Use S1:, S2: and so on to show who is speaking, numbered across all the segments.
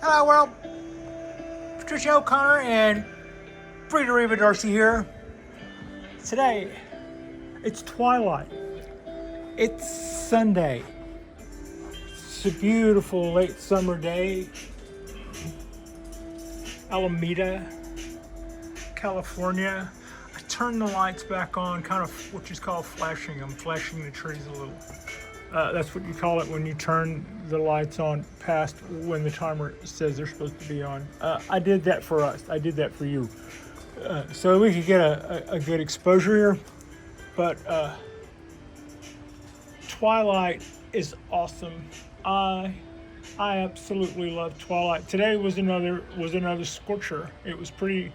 S1: Hello world, Patricia O'Connor and Frida Reva Darcy here. Today, it's twilight. It's Sunday. It's a beautiful late summer day. Alameda, California. I turned the lights back on, kind of what is called flashing. I'm flashing the trees a little. That's what you call it when you turn the lights on past when the timer says they're supposed to be on. I did that for us. I did that for you. So we could get a good exposure here. But twilight is awesome. I absolutely love twilight. Today was another scorcher. It was pretty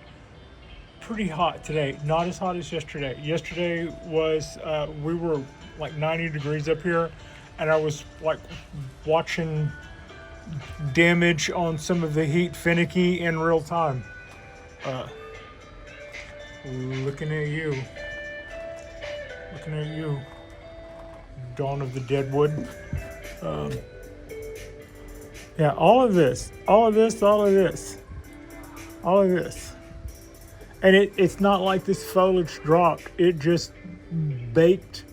S1: hot today. Not as hot as yesterday. Yesterday was we were like 90 degrees up here, and I was like watching damage on some of the heat finicky in real time. Looking at you, Dawn of the Deadwood. Yeah, all of this, and it's not like this foliage dropped. It just baked.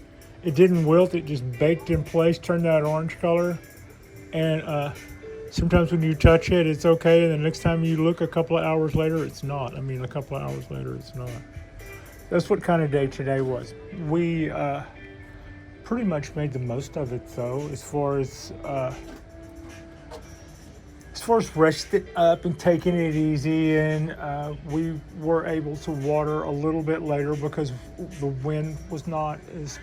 S1: It didn't wilt, it just baked in place, turned that orange color. And sometimes when you touch it, it's okay. And the next time you look a couple of hours later, it's not. A couple of hours later, it's not. That's what kind of day today was. We pretty much made the most of it, though, as far as resting up and taking it easy, and we were able to water a little bit later because the wind wasn't as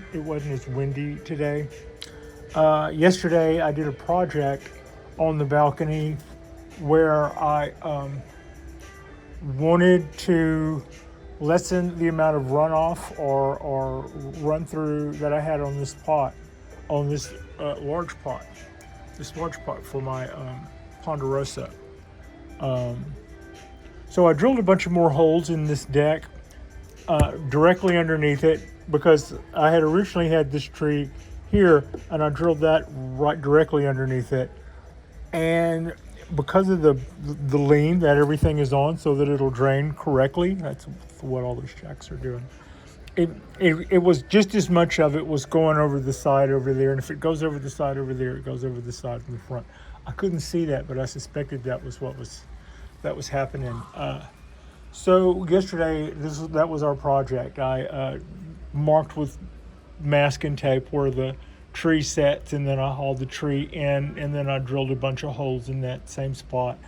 S1: windy today. Yesterday I did a project on the balcony where I wanted to lessen the amount of runoff or run through that I had on this large pot for my Ponderosa. So I drilled a bunch of more holes in this deck directly underneath it, because I had originally had this tree here and I drilled that right directly underneath it, and because of the lean that everything is on so that it'll drain correctly, that's what all those jacks are doing. It was just as much of it was going over the side over there, and if it goes over the side over there, it goes over the side in the front. I couldn't see that, but I suspected that was what was happening. So yesterday, that was our project. I marked with masking tape where the tree sets, and then I hauled the tree in, and then I drilled a bunch of holes in that same spot.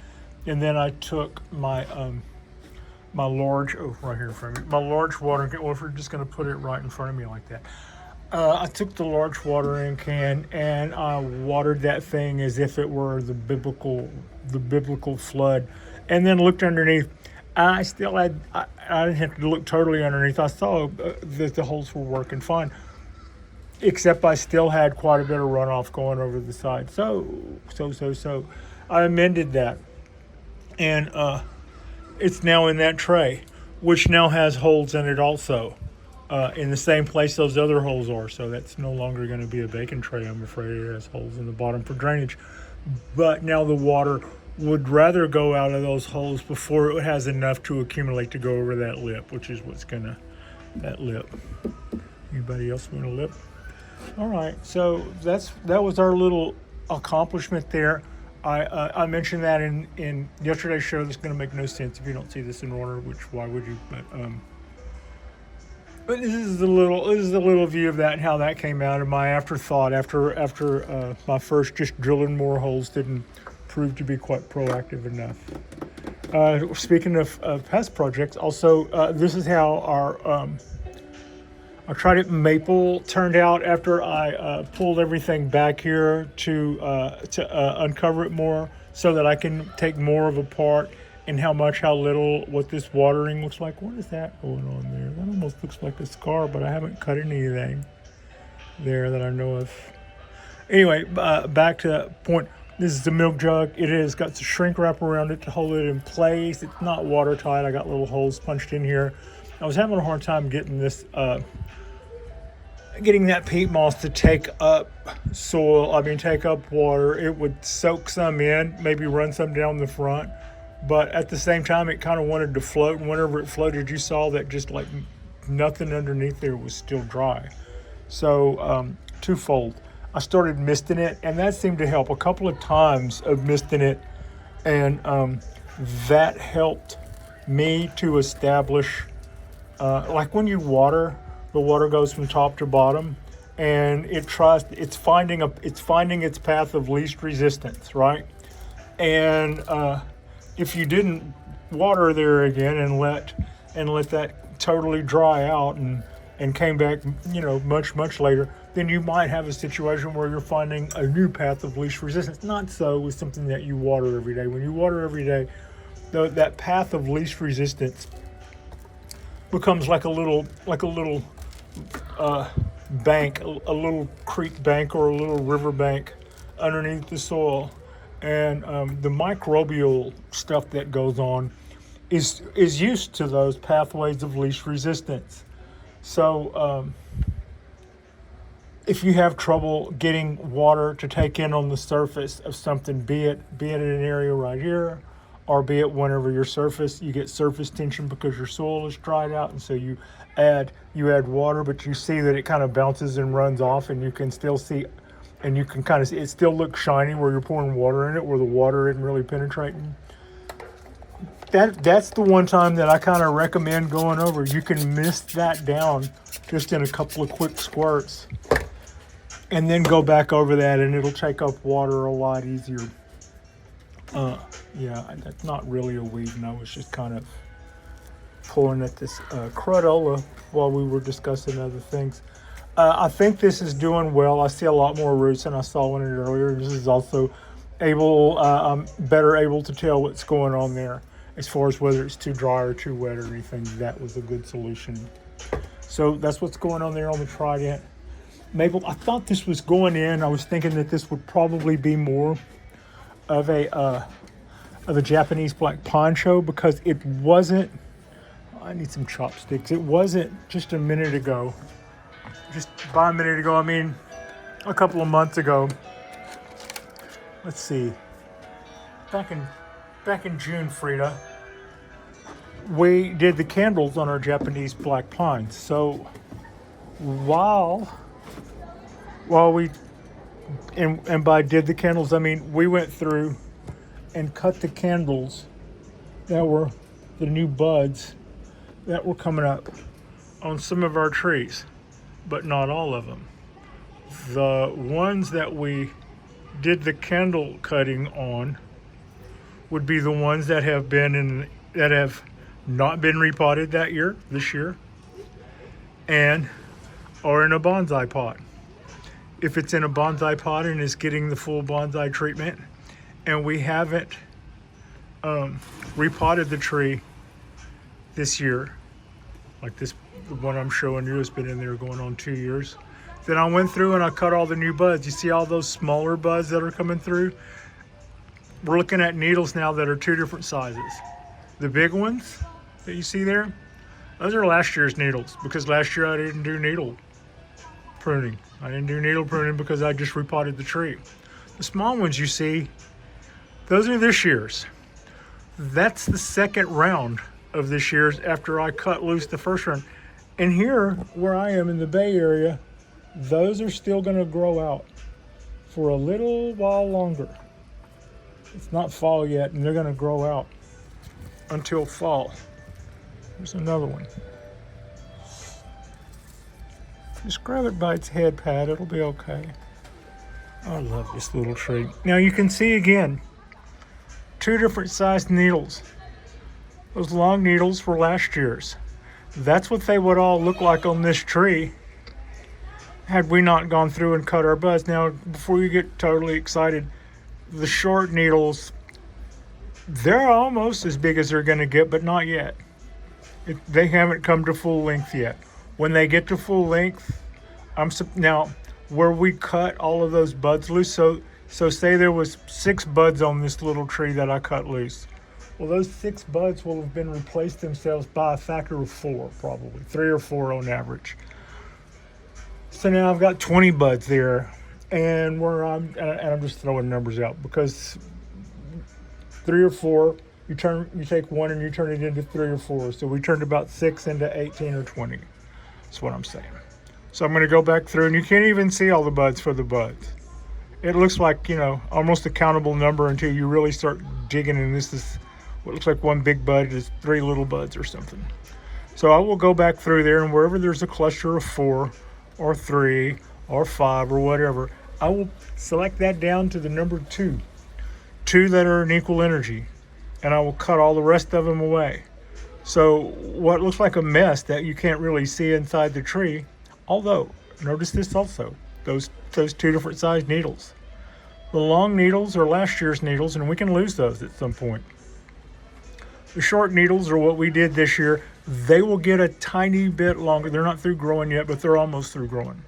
S1: And then I took my my large right here in front of me, my large watering can. Well, if we're just going to put it right in front of me like that. I took the large watering can and I watered that thing as if it were the biblical flood, and then looked underneath. I didn't have to look totally underneath. I saw that the holes were working fine, except I still had quite a bit of runoff going over the side. So I amended that, and it's now in that tray, which now has holes in it also. In the same place those other holes are, so that's no longer going to be a baking tray. I'm afraid it has holes in the bottom for drainage, but now the water would rather go out of those holes before it has enough to accumulate to go over that lip, which is that lip. Anybody else want a lip? All right, so that was our little accomplishment there. I mentioned that in yesterday's show. That's going to make no sense if you don't see this in order, which why would you? But this is a little view of that and how that came out, and my afterthought after my first just drilling more holes didn't prove to be quite proactive enough. Speaking of past projects, also this is how our trident maple turned out after I pulled everything back here to uncover it more, so that I can take more of apart. And how little, what this watering looks like. What is that going on there? That almost looks like a scar, but I haven't cut anything there that I know of. Anyway, back to that point. This is the milk jug. It has got some shrink wrap around it to hold it in place. It's not watertight. I got little holes punched in here. I was having a hard time getting this getting that peat moss to take up soil, take up water. It would soak some in, maybe run some down the front, but at the same time, it kind of wanted to float. And whenever it floated, you saw that just like nothing underneath there was still dry. So twofold. I started misting it, and that seemed to help. A couple of times of misting it, and that helped me to establish, like when you water, the water goes from top to bottom, and it's finding its path of least resistance, right? And if you didn't water there again and let that totally dry out and came back, much later, then you might have a situation where you're finding a new path of least resistance. Not so with something that you water every day. When you water every day, that path of least resistance becomes like a little bank, a little creek bank or a little river bank underneath the soil, and the microbial stuff that goes on is used to those pathways of least resistance. So if you have trouble getting water to take in on the surface of something, be it in an area right here, or be it whenever you get surface tension because your soil is dried out, and so you add water, but you see that it kind of bounces and runs off, and you can still see, and you can kind of see it still looks shiny where you're pouring water in it, where the water isn't really penetrating. That's the one time that I kind of recommend going over. You can mist that down just in a couple of quick squirts, and then go back over that, and it'll take up water a lot easier. That's not really a weed. No, it's just kind of pulling at this crudola while we were discussing other things. I think this is doing well. I see a lot more roots than I saw in it earlier. This is also I'm better able to tell what's going on there as far as whether it's too dry or too wet or anything. That was a good solution. So that's what's going on there on the trident. Maple, I thought this was going in. I was thinking that this would probably be more of a Japanese black poncho, because it wasn't. I need some chopsticks. It wasn't just a minute ago. Just by a minute ago, I mean a couple of months ago. Let's see. Back in June, Frida, we did the candles on our Japanese black pines. So while we and by did the candles, I mean we went through and cut the candles that were the new buds that were coming up on some of our trees, but not all of them. The ones that we did the candle cutting on would be the ones that have not been repotted this year, and are in a bonsai pot. If it's in a bonsai pot and is getting the full bonsai treatment, and we haven't repotted the tree this year, like the one I'm showing you has been in there going on 2 years, then I went through and I cut all the new buds. You see all those smaller buds that are coming through? We're looking at needles now that are two different sizes. The big ones that you see there, those are last year's needles, because last year I didn't do needle pruning. I didn't do needle pruning because I just repotted the tree. The small ones you see, those are this year's. That's the second round of this year's after I cut loose the first round. And here, where I am in the Bay Area, those are still going to grow out for a little while longer. It's not fall yet, and they're going to grow out until fall. There's another one. Just grab it by its head, Pat. It'll be okay. I love this little tree. Now you can see again, two different sized needles. Those long needles were last year's. That's what they would all look like on this tree had we not gone through and cut our buds. Now, before you get totally excited, the short needles, they're almost as big as they're going to get, but not yet. They haven't come to full length yet. When they get to full length, now where we cut all of those buds loose, so say there was 6 buds on this little tree that I cut loose. Well, those 6 buds will have been replaced themselves by a factor of 4, probably 3 or 4 on average. So now I've got 20 buds there, and I'm just throwing numbers out because 3 or 4, you take one and you turn it into 3 or 4. So we turned about 6 into 18 or 20. That's what I'm saying. So I'm going to go back through, and you can't even see all the buds for the buds. It looks like, almost a countable number until you really start digging, and this is what looks like one big bud is 3 little buds or something. So I will go back through there, and wherever there's a cluster of 4 or 3 or 5 or whatever, I will select that down to the number 2 that are in equal energy, and I will cut all the rest of them away. So what looks like a mess that you can't really see inside the tree, although notice this also, those 2 different sized needles. The long needles are last year's needles, and we can lose those at some point. The short needles are what we did this year. They will get a tiny bit longer. They're not through growing yet, but they're almost through growing.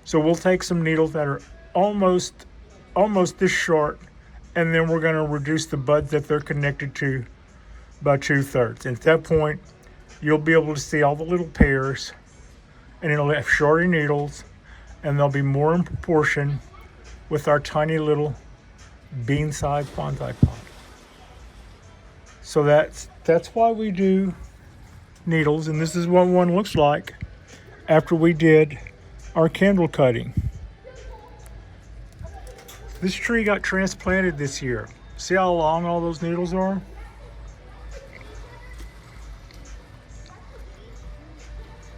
S1: So we'll take some needles that are almost this short, and then we're going to reduce the buds that they're connected to by 2/3. And at that point, you'll be able to see all the little pairs, and it'll have shorter needles, and they'll be more in proportion with our tiny little bean-sized bonsai pot. So that's why we do needles, and this is what one looks like after we did our candle cutting. This tree got transplanted this year. See how long all those needles are?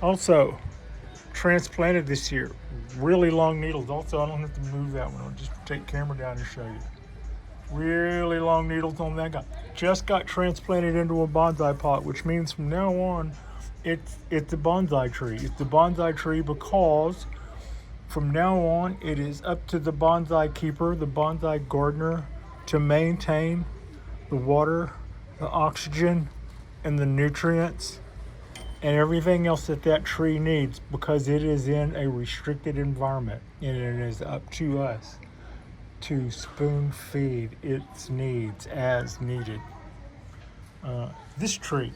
S1: Also, transplanted this year. Really long needles. Also, I don't have to move that one. I'll just take camera down and show you. Really long needles on that guy. Just got transplanted into a bonsai pot, which means from now on, it's a bonsai tree. It's a bonsai tree because from now on, it is up to the bonsai keeper, the bonsai gardener, to maintain the water, the oxygen, and the nutrients, and everything else that tree needs, because it is in a restricted environment, and it is up to us to spoon feed its needs as needed. This tree,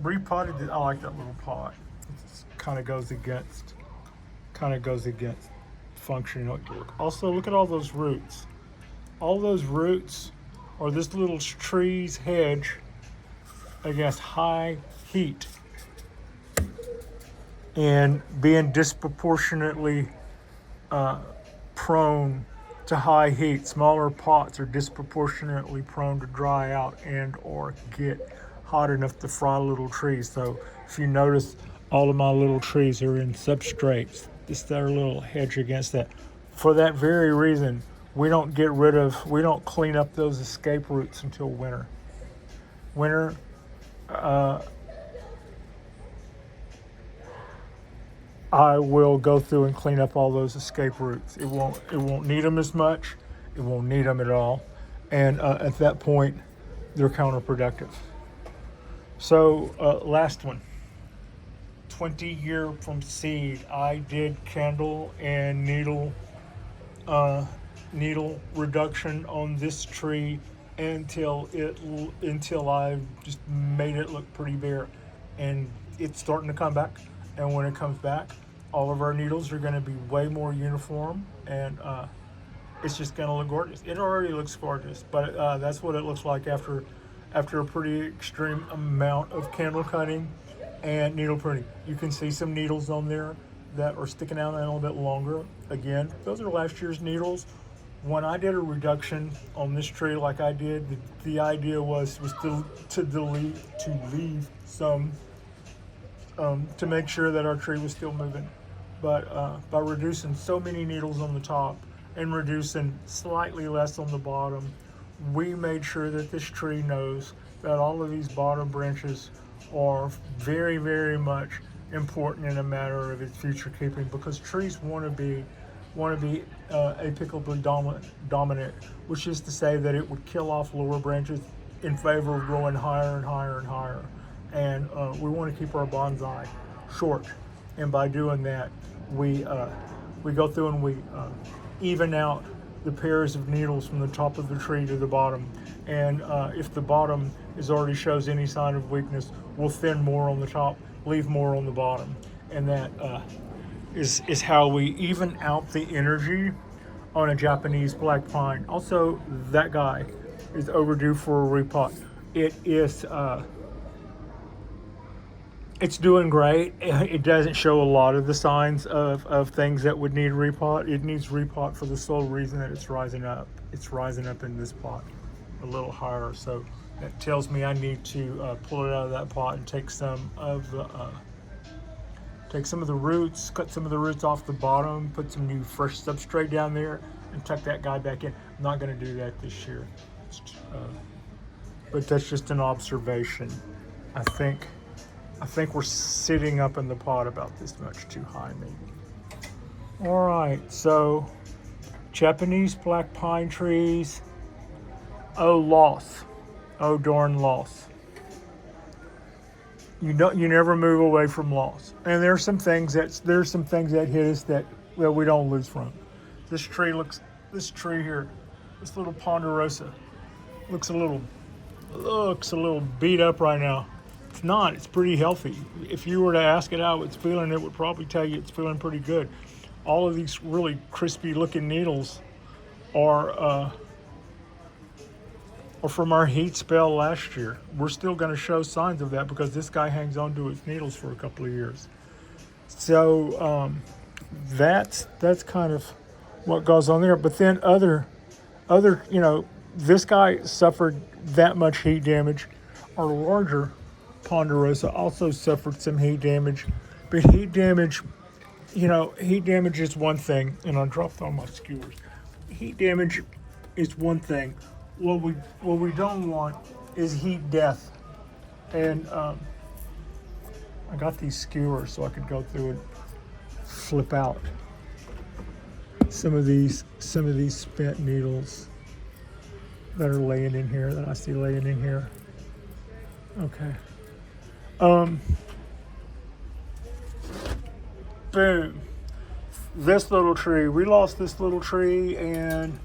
S1: repotted. I like that little pot. It kind of goes against functioning. Also, look at all those roots. All those roots are this little tree's hedge against high heat and being disproportionately prone to high heat. Smaller pots are disproportionately prone to dry out and or get hot enough to fry little trees. So if you notice, all of my little trees are in substrates. It's their little hedge against that. For that very reason, we don't clean up those escape roots until winter. I will go through and clean up all those escape roots. It won't need them as much. It won't need them at all. And at that point, they're counterproductive. So last one, 20 year from seed. I did candle and needle reduction on this tree until I just made it look pretty bare, and it's starting to come back. And when it comes back, all of our needles are going to be way more uniform, and it's just going to look gorgeous. It already looks gorgeous, but that's what it looks like after a pretty extreme amount of candle cutting and needle pruning. You can see some needles on there that are sticking out a little bit longer. Again, those are last year's needles. When I did a reduction on this tree like I did, the idea was to leave some to make sure that our tree was still moving. But by reducing so many needles on the top and reducing slightly less on the bottom, we made sure that this tree knows that all of these bottom branches are very, very much important in a matter of its future keeping, because trees want to be apically dominant, which is to say that it would kill off lower branches in favor of growing higher and higher and higher. And we want to keep our bonsai short, and by doing that, we go through and we even out the pairs of needles from the top of the tree to the bottom. And if the bottom already shows any sign of weakness, we'll thin more on the top, leave more on the bottom. and that is how we even out the energy on a Japanese black pine. Also, that guy is overdue for a repot. It is. It's doing great. It doesn't show a lot of the signs of things that would need repot. It needs repot for the sole reason that it's rising up. It's rising up in this pot a little higher. So that tells me I need to pull it out of that pot and take some of the roots, cut some of the roots off the bottom, put some new fresh substrate down there, and tuck that guy back in. I'm not going to do that this year, but that's just an observation. I think we're sitting up in the pot about this much too high, maybe. All right, so Japanese black pine trees. Oh, loss. Oh, darn loss. You never move away from loss. And there's some things that hit us that we don't lose from. This tree here, this little ponderosa, looks a little beat up right now. It's not. It's pretty healthy. If you were to ask it how it's feeling, it would probably tell you it's feeling pretty good. All of these really crispy looking needles are from our heat spell last year. We're still going to show signs of that because this guy hangs on to its needles for a couple of years. So that's kind of what goes on there. But then other, this guy suffered that much heat damage. Our larger ponderosa also suffered some heat damage, but heat damage is one thing, and I dropped all my skewers. Heat damage is one thing. What we don't want is heat death, and I got these skewers so I could go through and flip out some of these spent needles that are laying in here, that I see laying in here. Okay. Boom. This little tree. We lost this little tree, and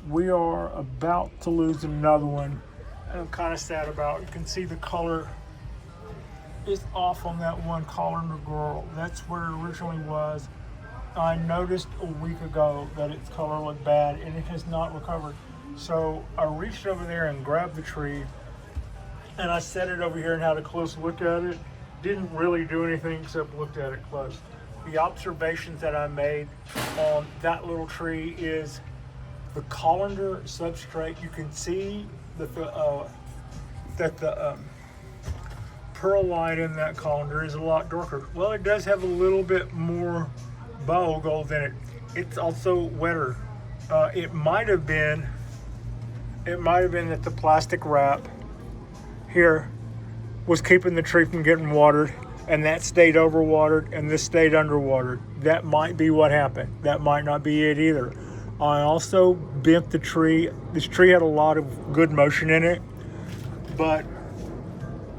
S1: we are about to lose another one. And I'm kind of sad about it. You can see the color is off on that one colander girl. That's where it originally was. I noticed a week ago that its color looked bad, and it has not recovered. So I reached over there and grabbed the tree, and I set it over here and had a close look at it. Didn't really do anything except looked at it close. The observations that I made on that little tree is the colander substrate. You can see that the pearl line in that colander is a lot darker. Well, it does have a little bit more ball gold in it. It's also wetter. It might have been that the plastic wrap here was keeping the tree from getting watered, and that stayed overwatered and this stayed underwatered. That might be what happened. That might not be it either. I also bent the tree. This tree had a lot of good motion in it, but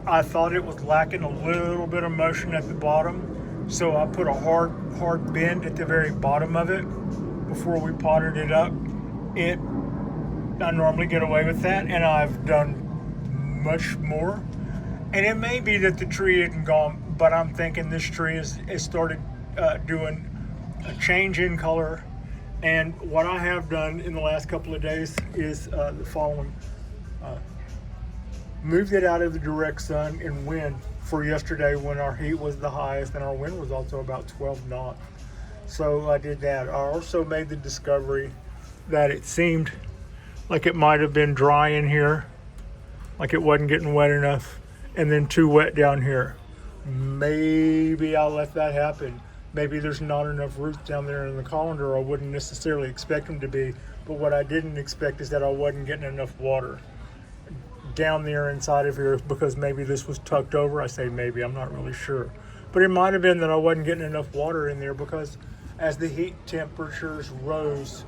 S1: I thought it was lacking a little bit of motion at the bottom. So I put a hard bend at the very bottom of it before we potted it up. I normally get away with that, and I've done much more. And it may be that the tree isn't gone, but I'm thinking this tree has started doing a change in color. And what I have done in the last couple of days is the following. Moved it out of the direct sun and wind for yesterday when our heat was the highest, and our wind was also about 12 knots. So I did that. I also made the discovery that it seemed like it might have been dry in here, like it wasn't getting wet enough, and then too wet down here. Maybe I'll let that happen. Maybe there's not enough roots down there in the colander. I wouldn't necessarily expect them to be, but what I didn't expect is that I wasn't getting enough water down there inside of here, because maybe this was tucked over. I say maybe, I'm not really sure. But it might have been that I wasn't getting enough water in there, because as the heat temperatures rose,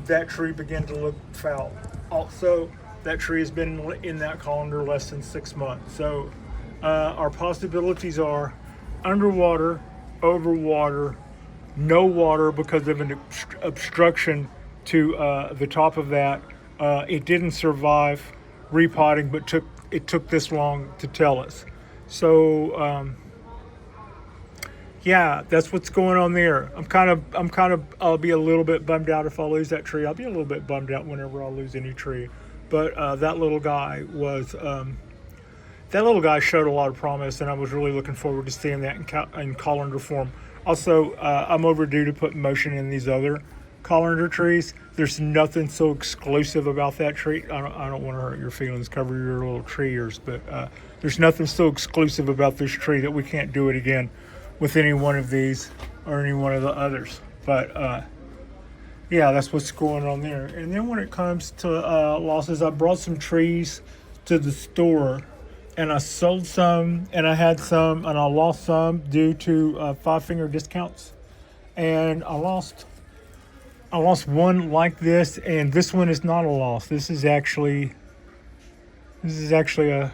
S1: that tree began to look foul. Also, that tree has been in that colander less than 6 months. So our possibilities are underwater, overwater, no water because of an obstruction to the top of that. It didn't survive repotting, but it took this long to tell us. So yeah, that's what's going on there. I'll be a little bit bummed out if I lose that tree. I'll be a little bit bummed out whenever I lose any tree. But that little guy showed a lot of promise, and I was really looking forward to seeing that in colander form. Also, I'm overdue to put motion in these other colander trees. There's nothing so exclusive about that tree. I don't want to hurt your feelings, cover your little tree ears, but there's nothing so exclusive about this tree that we can't do it again with any one of these or any one of the others. But yeah, that's what's going on there. And then when it comes to losses, I brought some trees to the store, and I sold some, and I had some, and I lost some due to five-finger discounts. And I lost one like this, and this one is not a loss. This is actually a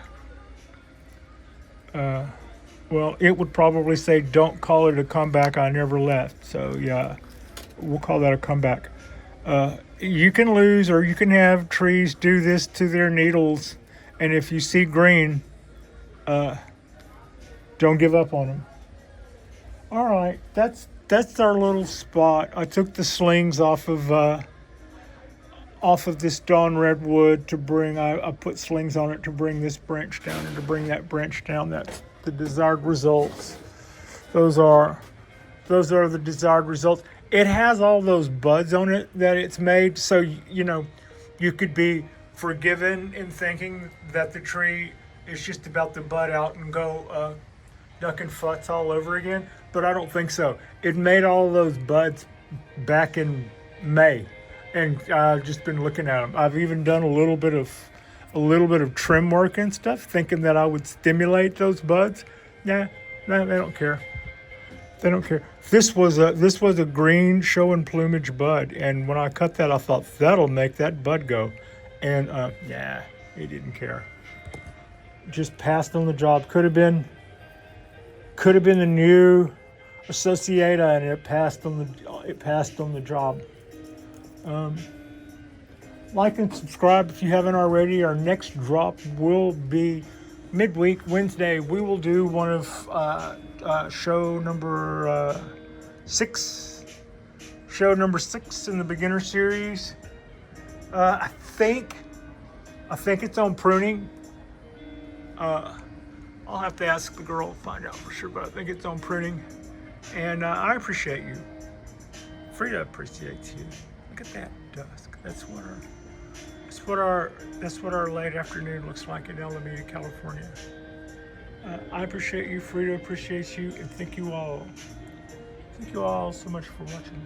S1: well, it would probably say, "Don't call it a comeback. I never left." So yeah, we'll call that a comeback. You can lose, or you can have trees do this to their needles, and if you see green, don't give up on them. All right, that's our little spot. I took the slings off of this dawn redwood to bring. I put slings on it to bring this branch down and to bring that branch down. That's the desired results. Those are the desired results. It has all those buds on it that it's made, so you could be forgiven in thinking that the tree is just about to bud out and go duck and futz all over again. But I don't think so. It made all of those buds back in May, and I've just been looking at them. I've even done a little bit of trim work and stuff, thinking that I would stimulate those buds. Nah, they don't care. They don't care. This was a green showing plumage bud, and when I cut that, I thought that'll make that bud go, and yeah, he didn't care. Just passed on the job. Could have been the new Associata, and it passed on the job. Like and subscribe if you haven't already. Our next drop will be midweek Wednesday. We will do one of show number 6 in the beginner series. I think it's on pruning. I'll have to ask the girl to find out for sure, but I think it's on pruning. And I appreciate you. Frida appreciates you. Look at that dusk. That's what our late afternoon looks like in Alameda, California. I appreciate you. Frida appreciates you, and thank you all so much for watching.